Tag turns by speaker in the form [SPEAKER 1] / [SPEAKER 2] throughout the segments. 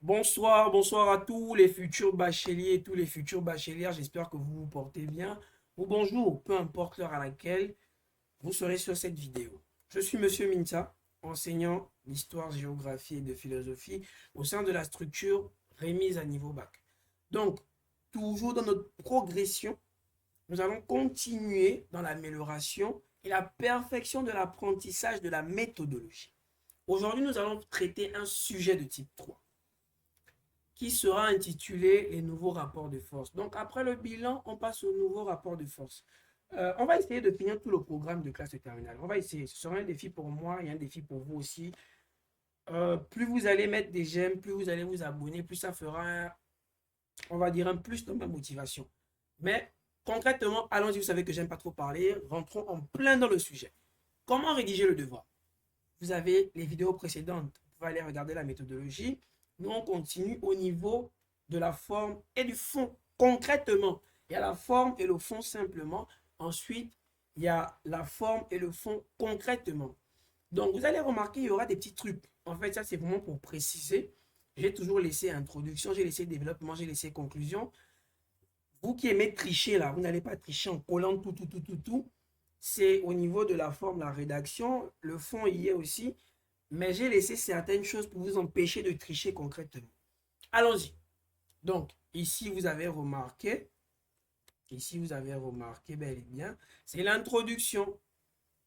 [SPEAKER 1] Bonsoir, bonsoir à tous les futurs bacheliers et tous les futurs bachelières. J'espère que vous vous portez bien. Ou bonjour, peu importe l'heure à laquelle vous serez sur cette vidéo. Je suis Monsieur Minta, enseignant d'histoire, géographie et de philosophie au sein de la structure remise à niveau bac. Donc, toujours dans notre progression, nous allons continuer dans l'amélioration et la perfection de l'apprentissage de la méthodologie. Aujourd'hui, nous allons traiter un sujet de type 3 qui sera intitulé les nouveaux rapports de force. Donc, après le bilan, on passe aux nouveaux rapports de force. On va essayer de finir tout le programme de classe de terminale. On va essayer. Ce sera un défi pour moi et un défi pour vous aussi. Plus vous allez mettre des j'aime, plus vous allez vous abonner, plus ça fera, on va dire, un plus dans ma motivation. Mais concrètement, allons-y, vous savez que j'aime pas trop parler. Rentrons en plein dans le sujet. Comment rédiger le devoir? Vous avez les vidéos précédentes. Vous pouvez aller regarder la méthodologie. Nous, on continue au niveau de la forme et du fond. Concrètement, il y a la forme et le fond simplement. Ensuite, il y a la forme et le fond concrètement. Donc, vous allez remarquer, il y aura des petits trucs. En fait, ça, c'est vraiment pour préciser. J'ai toujours laissé introduction, j'ai laissé développement, j'ai laissé conclusion. Vous qui aimez tricher là, vous n'allez pas tricher en collant tout. C'est au niveau de la forme, la rédaction. Le fond y est aussi. Mais j'ai laissé certaines choses pour vous empêcher de tricher concrètement. Allons-y. Donc, ici vous avez remarqué bel et bien, c'est l'introduction.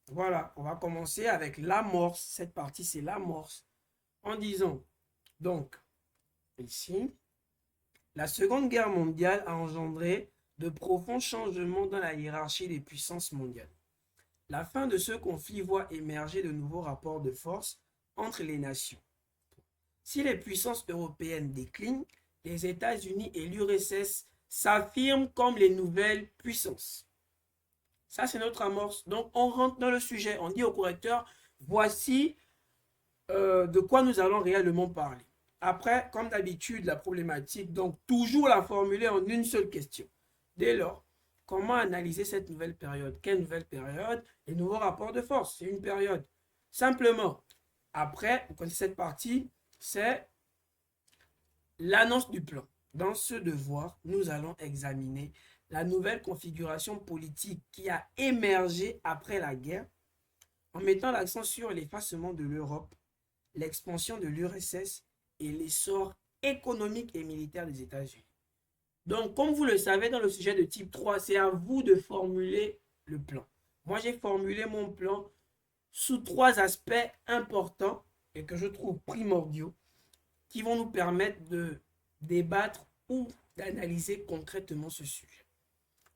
[SPEAKER 1] Voilà, on va commencer avec l'amorce. Cette partie, c'est l'amorce. En disant, donc, ici, la Seconde Guerre mondiale a engendré de profonds changements dans la hiérarchie des puissances mondiales. La fin de ce conflit voit émerger de nouveaux rapports de force entre les nations. Si les puissances européennes déclinent, les États-Unis et l'URSS s'affirment comme les nouvelles puissances. Ça, c'est notre amorce. Donc, on rentre dans le sujet. On dit au correcteur, voici de quoi nous allons réellement parler. Après, comme d'habitude, la problématique, donc toujours la formuler en une seule question. Dès lors, comment analyser cette nouvelle période? Quelle nouvelle période? Les nouveaux rapports de force, c'est une période. Simplement, après, vous connaissez cette partie, c'est l'annonce du plan. Dans ce devoir, nous allons examiner la nouvelle configuration politique qui a émergé après la guerre en mettant l'accent sur l'effacement de l'Europe, l'expansion de l'URSS et l'essor économique et militaire des États-Unis. Donc, comme vous le savez, dans le sujet de type 3, c'est à vous de formuler le plan. Moi, j'ai formulé mon plan sous trois aspects importants et que je trouve primordiaux qui vont nous permettre de débattre ou d'analyser concrètement ce sujet.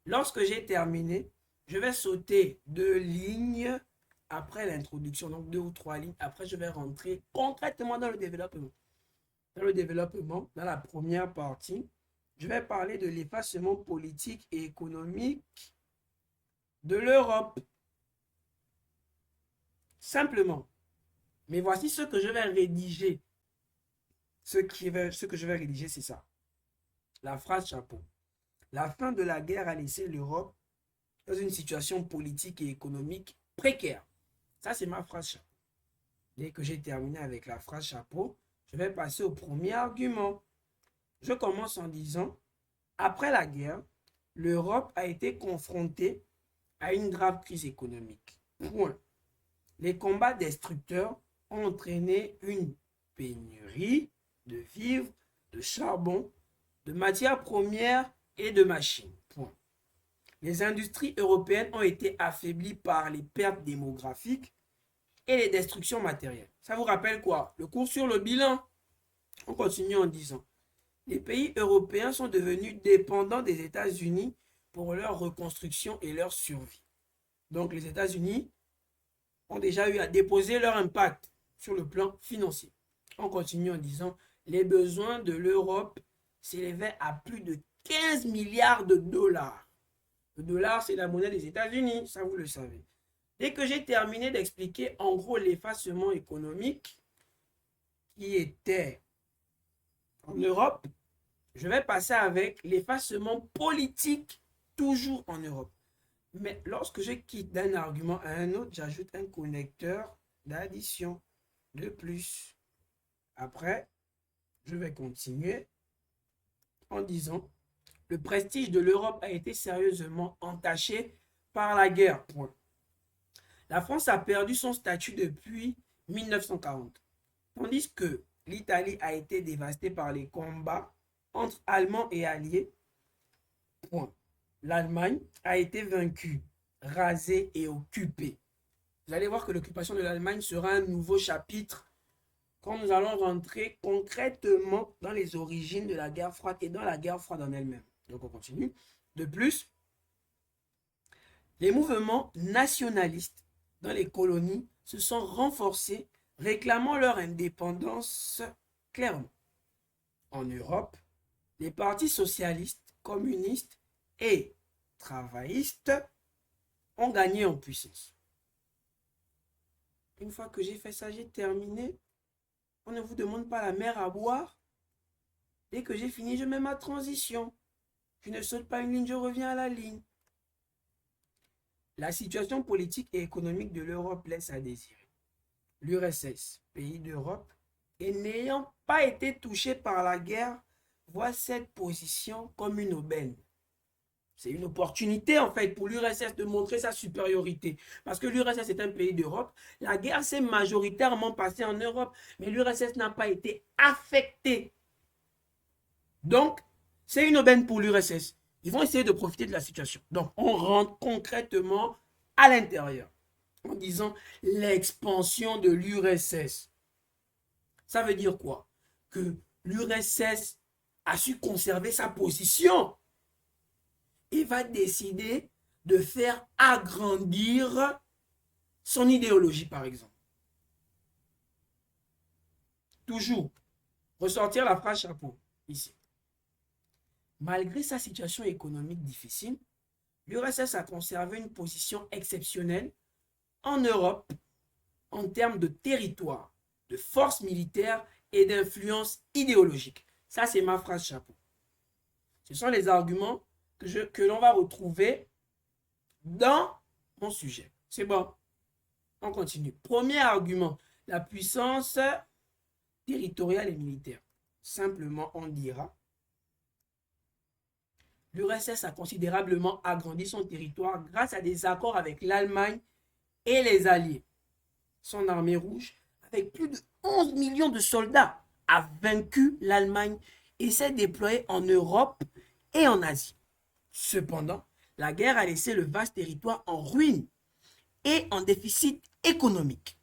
[SPEAKER 1] Lorsque j'ai terminé, je vais sauter 2 lignes après l'introduction, donc 2 ou 3 lignes. Après, je vais rentrer concrètement dans le développement. Dans le développement, dans la première partie, je vais parler de l'effacement politique et économique de l'Europe. Simplement. Mais voici ce que je vais rédiger. Ce que je vais rédiger, c'est ça. La phrase chapeau. La fin de la guerre a laissé l'Europe dans une situation politique et économique précaire. Ça, c'est ma phrase chapeau. Dès que j'ai terminé avec la phrase chapeau, je vais passer au premier argument. Je commence en disant, après la guerre, l'Europe a été confrontée à une grave crise économique. Point. Les combats destructeurs ont entraîné une pénurie de vivres, de charbon, de matières premières et de machines. Point. Les industries européennes ont été affaiblies par les pertes démographiques et les destructions matérielles. Ça vous rappelle quoi? Le cours sur le bilan. On continue en disant, les pays européens sont devenus dépendants des États-Unis pour leur reconstruction et leur survie. Donc les États-Unis ont déjà eu à déposer leur impact sur le plan financier. On continue en disant, les besoins de l'Europe s'élevaient à plus de 15 milliards de dollars. Le dollar, c'est la monnaie des États-Unis, ça vous le savez. Dès que j'ai terminé d'expliquer en gros l'effacement économique qui était en Europe, je vais passer avec l'effacement politique toujours en Europe. Mais lorsque je quitte d'un argument à un autre, j'ajoute un connecteur d'addition de plus. Après, Je vais continuer en disant, le prestige de l'Europe a été sérieusement entaché par la guerre. Point. La France a perdu son statut depuis 1940, tandis que l'Italie a été dévastée par les combats entre Allemands et Alliés. Point. L'Allemagne a été vaincue, rasée et occupée. Vous allez voir que l'occupation de l'Allemagne sera un nouveau chapitre quand nous allons rentrer concrètement dans les origines de la guerre froide et dans la guerre froide en elle-même. Donc on continue. De plus, les mouvements nationalistes dans les colonies se sont renforcés, réclamant leur indépendance clairement. En Europe, les partis socialistes, communistes et travaillistes ont gagné en puissance. Une fois que j'ai fait ça, j'ai terminé. On ne vous demande pas la mer à boire. Dès que j'ai fini, je mets ma transition. Je ne saute pas une ligne, je reviens à la ligne. La situation politique et économique de l'Europe laisse à désirer. L'URSS, pays d'Europe, et n'ayant pas été touché par la guerre, voit cette position comme une aubaine. C'est une opportunité en fait pour l'URSS de montrer sa supériorité. Parce que l'URSS est un pays d'Europe. La guerre s'est majoritairement passée en Europe, mais l'URSS n'a pas été affectée. Donc, c'est une aubaine pour l'URSS. Ils vont essayer de profiter de la situation. Donc, on rentre concrètement à l'intérieur en disant l'expansion de l'URSS. Ça veut dire quoi? Que l'URSS a su conserver sa position et va décider de faire agrandir son idéologie, par exemple. Toujours, ressortir la phrase chapeau, ici. Malgré sa situation économique difficile, l'URSS a conservé une position exceptionnelle en Europe en termes de territoire, de force militaire et d'influence idéologique. Ça, c'est ma phrase chapeau. Ce sont les arguments que l'on va retrouver dans mon sujet. C'est bon. On continue. Premier argument, la puissance territoriale et militaire. Simplement, on dira l'URSS a considérablement agrandi son territoire grâce à des accords avec l'Allemagne et les Alliés. Son armée rouge, avec plus de 11 millions de soldats, a vaincu l'Allemagne et s'est déployée en Europe et en Asie. Cependant, la guerre a laissé le vaste territoire en ruine et en déficit économique.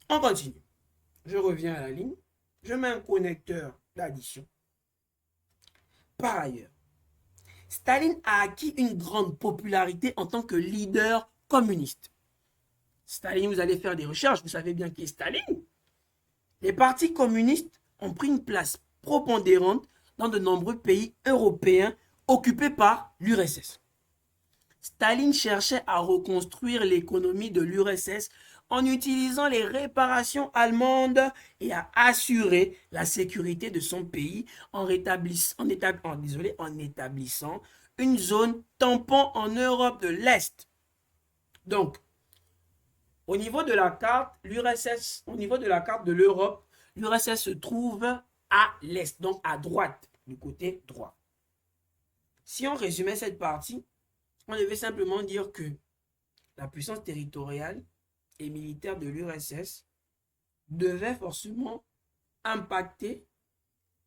[SPEAKER 1] On continue. Je reviens à la ligne. Je mets un connecteur d'addition. Par ailleurs, Staline a acquis une grande popularité en tant que leader communiste. Staline, vous allez faire des recherches, vous savez bien qui est Staline. Les partis communistes ont pris une place prépondérante dans de nombreux pays européens occupés par l'URSS. Staline cherchait à reconstruire l'économie de l'URSS en utilisant les réparations allemandes et à assurer la sécurité de son pays en établissant une zone tampon en Europe de l'Est. Donc, au niveau de la carte, l'URSS, au niveau de la carte de l'Europe, l'URSS se trouve à l'Est, donc à droite, du côté droit. Si on résumait cette partie, on devait simplement dire que la puissance territoriale et militaire de l'URSS devait forcément impacter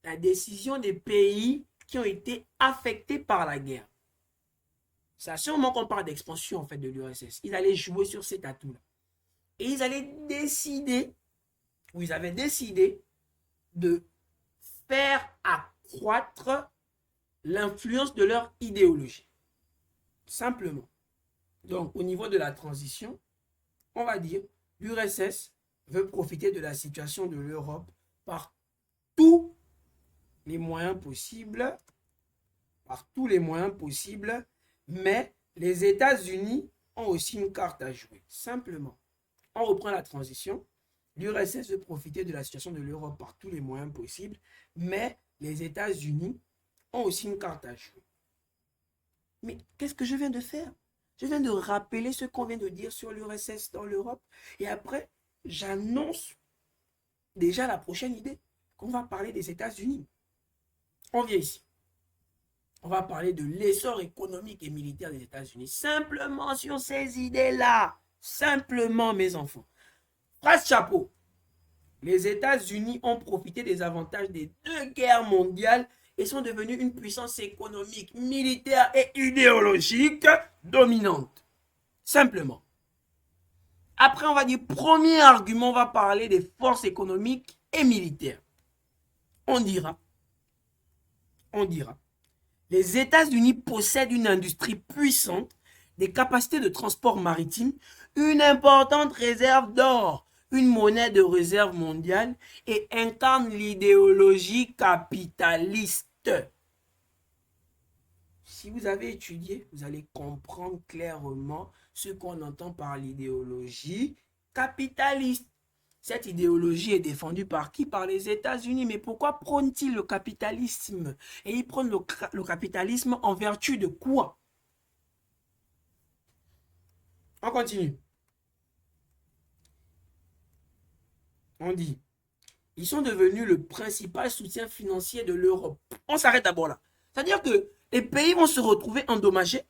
[SPEAKER 1] la décision des pays qui ont été affectés par la guerre. C'est à ce moment qu'on parle d'expansion en fait de l'URSS. Ils allaient jouer sur cet atout-là. Et ils allaient décider, ou ils avaient décidé de faire accroître l'influence de leur idéologie. Simplement. Donc, au niveau de la transition, on va dire l'URSS veut profiter de la situation de l'Europe par tous les moyens possibles, mais les États-Unis ont aussi une carte à jouer. Simplement, on reprend la transition. L'URSS veut profiter de la situation de l'Europe par tous les moyens possibles, mais les États-Unis ont aussi une carte à jouer. Mais qu'est-ce que je viens de faire? Je viens de rappeler ce qu'on vient de dire sur l'URSS dans l'Europe. Et après, j'annonce déjà la prochaine idée. qu'on va parler des États-Unis. On vient ici. On va parler de l'essor économique et militaire des États-Unis. Simplement sur ces idées-là. Simplement, mes enfants. Phrase chapeau. Les États-Unis ont profité des avantages des 2 guerres mondiales et sont devenus une puissance économique, militaire et idéologique dominante. Simplement. Après, on va dire, premier argument, on va parler des forces économiques et militaires. On dira, les États-Unis possèdent une industrie puissante, des capacités de transport maritime, une importante réserve d'or, une monnaie de réserve mondiale et incarnent l'idéologie capitaliste. Si vous avez étudié, vous allez comprendre clairement ce qu'on entend par l'idéologie capitaliste. Cette idéologie est défendue par qui? Par les États-Unis. Mais pourquoi prônent-ils le capitalisme? Et ils prônent le capitalisme en vertu de quoi? On continue. On dit, ils sont devenus le principal soutien financier de l'Europe. On s'arrête d'abord là. C'est-à-dire que les pays vont se retrouver endommagés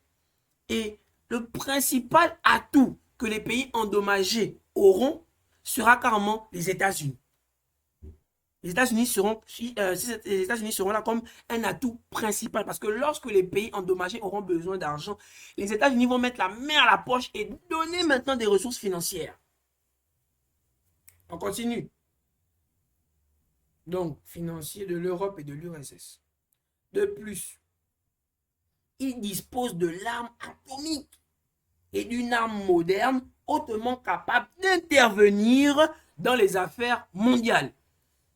[SPEAKER 1] et le principal atout que les pays endommagés auront sera carrément les États-Unis. Les États-Unis seront, les États-Unis seront là comme un atout principal parce que lorsque les pays endommagés auront besoin d'argent, les États-Unis vont mettre la main à la poche et donner maintenant des ressources financières. On continue. Donc, financier de l'Europe et de l'URSS. De plus, ils disposent de l'arme atomique et d'une arme moderne hautement capable d'intervenir dans les affaires mondiales.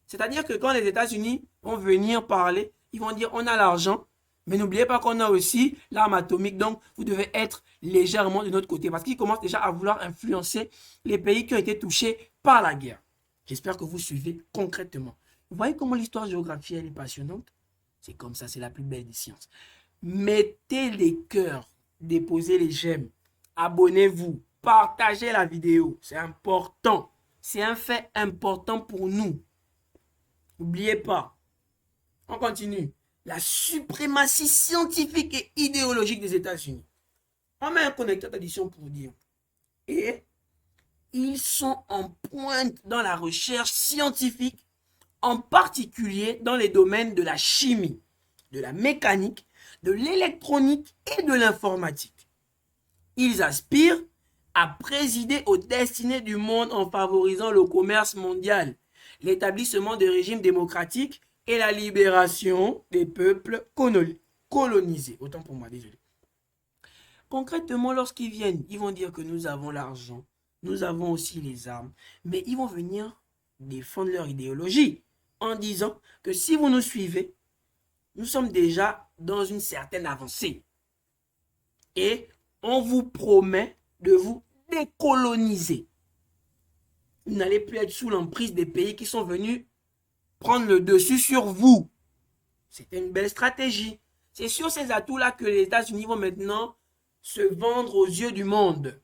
[SPEAKER 1] C'est-à-dire que quand les États-Unis vont venir parler, ils vont dire on a l'argent, mais n'oubliez pas qu'on a aussi l'arme atomique, donc vous devez être légèrement de notre côté parce qu'ils commencent déjà à vouloir influencer les pays qui ont été touchés par la guerre. J'espère que vous suivez concrètement. Vous voyez comment l'histoire-géographie elle est passionnante? C'est comme ça, c'est la plus belle des sciences. Mettez les cœurs, déposez les j'aime, abonnez-vous, partagez la vidéo, c'est important. C'est un fait important pour nous. N'oubliez pas. On continue. La suprématie scientifique et idéologique des États-Unis. On met un connecteur d'addition pour dire. Et ils sont en pointe dans la recherche scientifique, en particulier dans les domaines de la chimie, de la mécanique, de l'électronique et de l'informatique. Ils aspirent à présider aux destinées du monde en favorisant le commerce mondial, l'établissement de régimes démocratiques et la libération des peuples colonisés. Autant pour moi, désolé. Concrètement, lorsqu'ils viennent, ils vont dire que nous avons l'argent, nous avons aussi les armes, mais ils vont venir défendre leur idéologie en disant que si vous nous suivez, nous sommes déjà dans une certaine avancée. Et on vous promet de vous décoloniser. Vous n'allez plus être sous l'emprise des pays qui sont venus prendre le dessus sur vous. C'était une belle stratégie. C'est sur ces atouts-là que les États-Unis vont maintenant se vendre aux yeux du monde.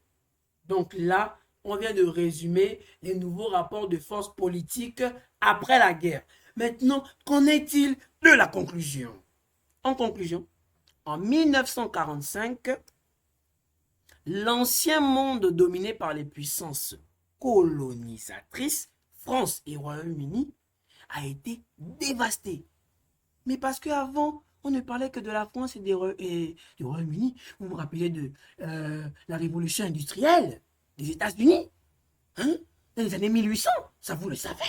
[SPEAKER 1] Donc là, on vient de résumer les nouveaux rapports de force politique après la guerre. Maintenant, qu'en est-il de la conclusion? En conclusion, en 1945, l'ancien monde dominé par les puissances colonisatrices, France et Royaume-Uni, a été dévasté. Mais parce qu'avant, on ne parlait que de la France et du Royaume-Uni. Vous vous rappelez de la révolution industrielle des États-Unis, hein? Dans les années 1800, ça vous le savez.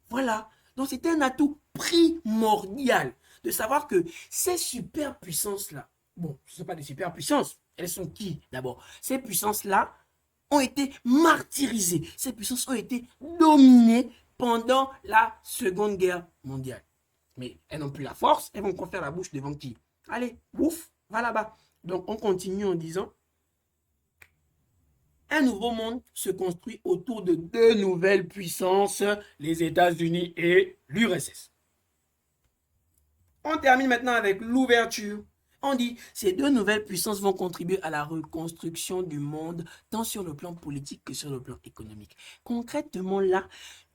[SPEAKER 1] Voilà. Donc c'était un atout primordial de savoir que ces superpuissances-là, bon, ce ne sont pas des superpuissances, elles sont qui d'abord? Ces puissances-là ont été martyrisées, ces puissances ont été dominées pendant la Seconde Guerre mondiale. Mais elles n'ont plus la force, elles vont faire la bouche devant qui? Allez, ouf, va là-bas. Donc on continue en disant, un nouveau monde se construit autour de 2 nouvelles puissances, les États-Unis et l'URSS. On termine maintenant avec l'ouverture On dit, ces deux nouvelles puissances vont contribuer à la reconstruction du monde, tant sur le plan politique que sur le plan économique. Concrètement, là,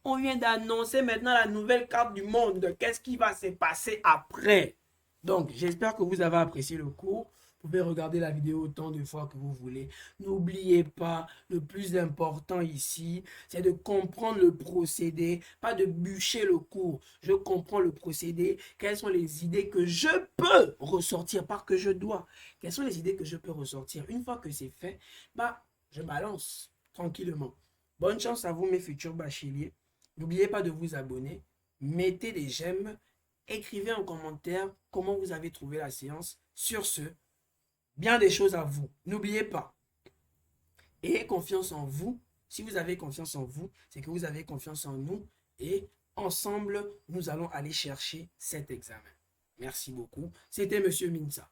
[SPEAKER 1] on vient d'annoncer maintenant la nouvelle carte du monde. Qu'est-ce qui va se passer après? Donc, j'espère que vous avez apprécié le cours. Vous pouvez regarder la vidéo autant de fois que vous voulez. N'oubliez pas, le plus important ici, c'est de comprendre le procédé, pas de bûcher le cours. Je comprends le procédé. Quelles sont les idées que je peux ressortir, pas que je dois. Quelles sont les idées que je peux ressortir? Une fois que c'est fait, bah, je balance tranquillement. Bonne chance à vous, mes futurs bacheliers. N'oubliez pas de vous abonner. Mettez des j'aime. Écrivez en commentaire comment vous avez trouvé la séance. Sur ce, bien des choses à vous. N'oubliez pas, ayez confiance en vous. Si vous avez confiance en vous, c'est que vous avez confiance en nous. Et ensemble, nous allons aller chercher cet examen. Merci beaucoup. C'était Monsieur Minsa.